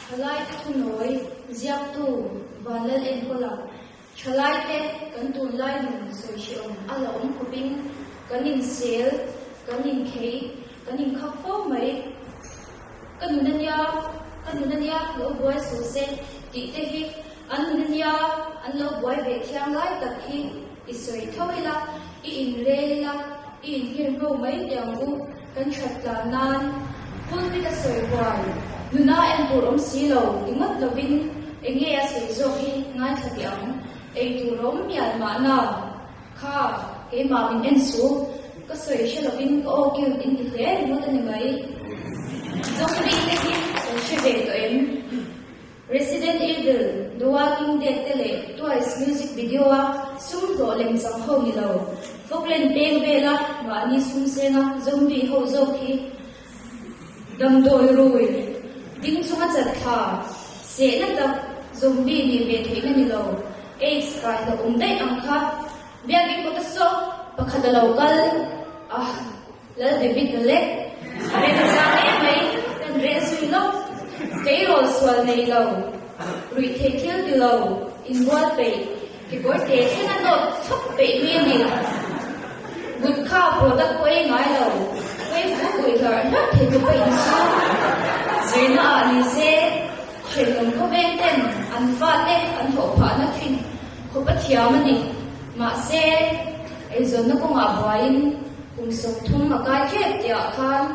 Chalai tu noi ziak tu valal en kola chalai te kan tu lai nun soi shi ala kuping kanin sel kanin khei kanin khakfo mai kanunanya lo boy so se ti te hi anunanya an lo boy ve khyang lai tak hi isoi thawila I in rela I in hir ro mai yangu kan thatla nan pul mi ka soi wai nuna en purom si lo tingat lovin enge a sei zo hi ngai thatiang ei turom yan ma na kha ke ma min en su ka soi she lovin ko kyu in ti hle mo ta ni mai zo bi te hi she ve to em Resident Evil The Walking Dead tele twice music video a sum do leng sang ho ni lo Foglen peng bela wa ni sum senga zombie ho zo khi dam doi roi ding sunga chat kha se na ta zombie ni ve the na ni lo e sky da dai ang kha bia gi ko ta so pakhada local la de big le are ta sa mai kan re sui lo Kay rol swal na ilaw, rui te kill ilaw, in what bay, kibor te kinanot, chok bay miyamil. Good ka product ko ay ngay law, way fukuy her, not te ko bay inso. Zirna anise, shenong ko benten, anfate, anhopa na kin, ko patiyamani, ma se, ay zon na kung abuayin, kung soktum makakit, yakan,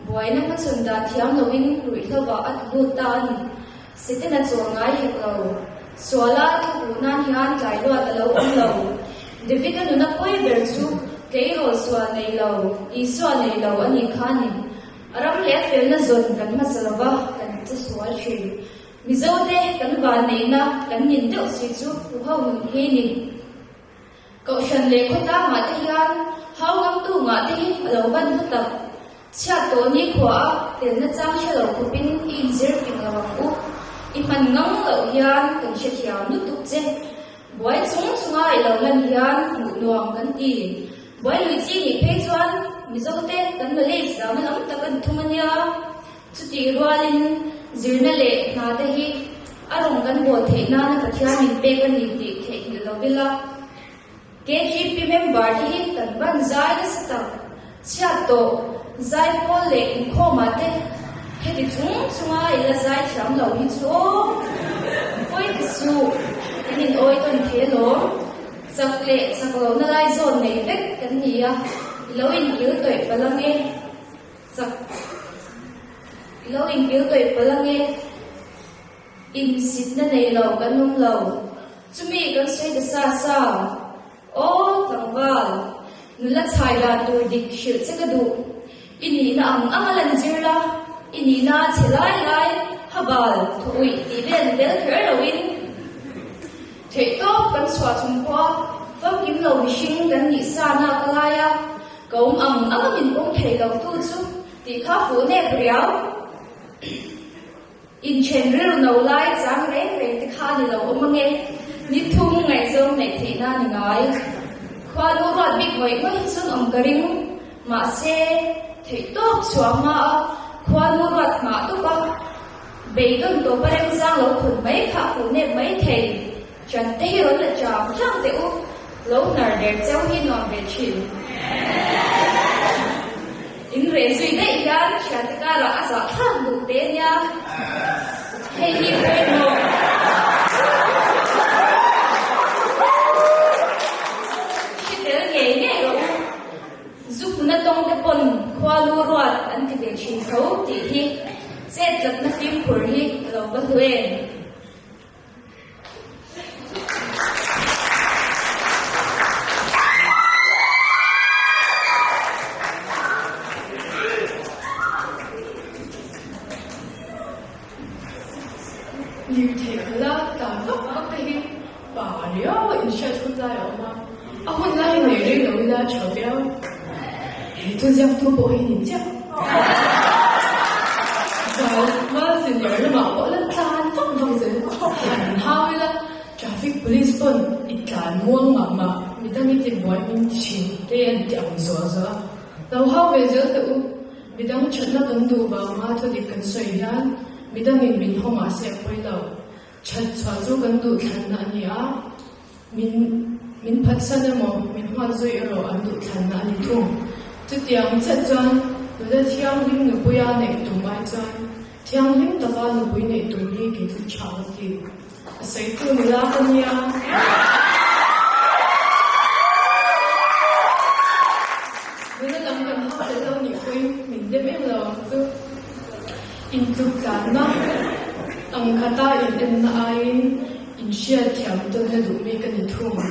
Boy na masunda tiyang lawin ruita ba at butan. Siti na zongai hiklaw. Swala tukunan hiyan kailo at alaw ang law. Divika nuna po'y bersu kayo swa na ilaw. Iswa na ilaw ani kanin. Aram lefel na zon kan masalaba kan taswal siya. Mizaute kan vanay na kan nindaw sitsu uhaw ng hinin. Kausyan leko tama tiyan. Hawang tu mati alaw ban hutap. Cha to ni khwa tel na chang shalo kupin in zir ping lawangu iman ngam lo yan kan she thiam nu tuk che boy chung chunga I lo lan yan mu nuam kan ti boy lui chi ni phe chuan mi zo te kan ma le sa ma lam ta kan thumania chu ti rualin zirna le na te hi arong kan bo the na na ka thia min pe kan ni ti the ni lo vila KGP member hi kan ban zai na sta cha to Zai pole in koma te heti chunga ila zai thiam lo hi chu oi kisu kanin oi ton thelo sakle saklo na lai zon nei vek kan ni a lo in kil toi palange sak lo in kil toi palange in sit na nei lo kanum lo chumi kan sei da sa o tangwal nula chai la tur dik shil sakadu Ini na ang amalan zirla, ini na chilay habal, tuwi, ibel kerlawin. Teto kan swa chungkwa, fam kim lo wishing kan ni sana kalaya, kaum ang amamin kong thaylaw tutsu, di ka fu ne priyaw. In chenril no lai zang re ti ka nilaw umange, ni tung ngay zong ne thina ni ngay. Kwa lurat big way mo hisun ang garing, ma se, Thầy tốt xóa mà khoa nuôi vật mà tốt ba bị đơn tổ ba em sang lâu khẩn mấy khả phụ nên mấy thầy chẳng thấy rồi là chào chẳng tiểu lâu nở để cháu hi nòn về chịu in rể duy đấy gan chẳng tất cả là giả thang đủ tế nha hay hi quên rồi khi tới nghề rồi giúp nó tông cái phần khoa lưu ruột anh thì để truyền thấu thì hi sẽ rất là phim của hi là bất huyền như thế là cảm giác các cái bà nhớ vậy sẽ xuất ra ở mà hôm nay này đi đâu ra chờ theo tôi giang tôi bộ hình nhìn chắc rồi mà xin nhớ là bảo vợ là tan không bao giờ hẳn hao là traffic police pun ikan muang mà mình ta mình tìm mọi mình chỉ để anh chẳng rõ đâu hao về giờ tự mình đang chuyện là cần đủ vào mà thôi thì cần soi ra midangin min homa se poi lo chat chwa chu kan du than na ania min phat san mo min hwa zoi ro an du than na ni thum chu tiang chat chuan le thiang lim nu puya nei tu mai chuan thiang lim ta ba nu pui nei tu ni ki chu cha ki asai tu ni la kan nia Mình làm gần học để lâu nhiều khi mình đem em lo chứ in chụp cả nó ông khát ta in ai in share thiam tôi hay đủ mấy cái này thua mà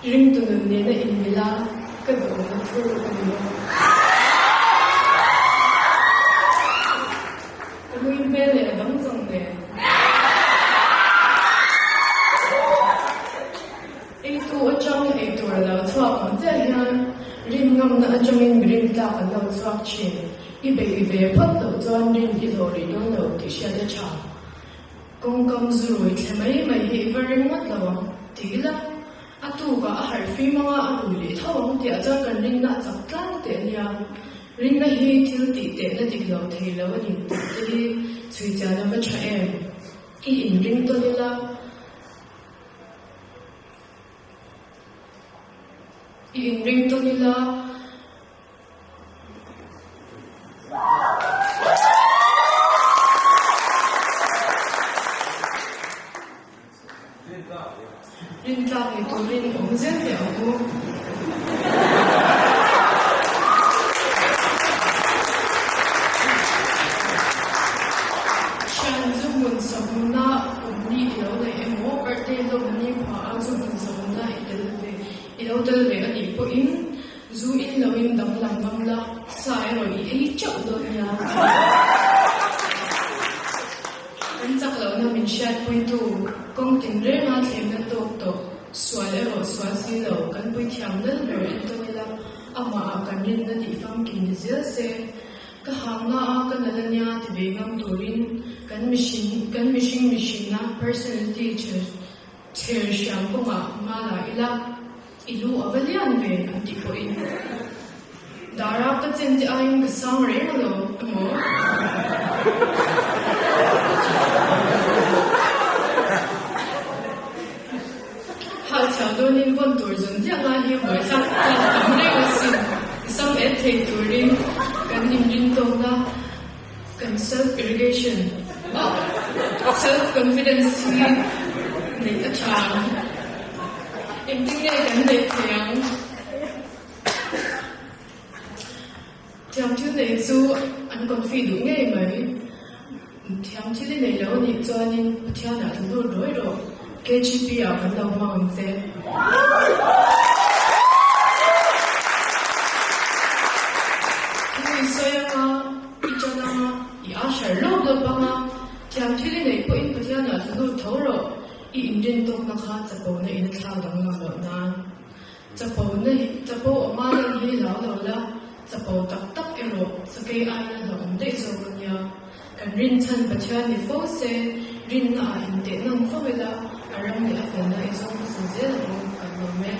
riêng tôi người này là in mila cái đồ nó thua cái gì cái nguyên về này là đóng dòng này ai tu ở trong ai tu là lâu thua mà thế nha rin ngam na ajongin rin ta kan lo chuak chin ibe ibe phat lo chuan rin hi lo ri do lo ti sha de cha kong kam zurui themai mai hi very much lo tila atu ga har fi manga atu li thawang ti acha kan rin na chak tlang te nia rin na hi thil ti te na dik lo thei lo ni ti chui cha na ma cha em I in ring to nila in ring to nila rin ta ni to rin ong zen de aku shan zu mun samuna umni lo le emo birthday lo ni kwa zu mun samuna Ilaw talaga ang ipo in zu in lawin dang lang bang la sa ero I chak do niya ang saklaw na min siyat po ito kung tinre nga tiyem na to swal ero swal silaw kan po tiyam na lor ito nila ama akan rin na di fang kinizil se kahang nga akan nala niya tibigang turin kan mission na personal teacher siyang po nga la ila ilu avalian ve anti ko in dara ka chen ti ayong kasang re lo mo ha cha do nin von tur zon ja nga hi mo sa tam re sin some ethic turin kan nim rin tong na kan self irrigation self confidence ni ta cha em tiếng nghe cảnh đẹp thiam chứ này su anh còn phi đúng nghe mấy thiam chứ này lâu nhịp cho nên thiam đã thằng luôn rồi KGP à vẫn đầu hoàng xe thì sao ya đi cho nó ya sợ lâu được bằng thiam chứ này có in thiam đã thằng luôn thấu rồi in rin tok na kha chapo na in thla dang ma lo na chapo ma lang hi lo la chapo tak tak ero sakai ai na lo de zo nya kan rin chan pacha ni fo se rin na in te nang fo vela aram ni afena iso se je lo kan lo me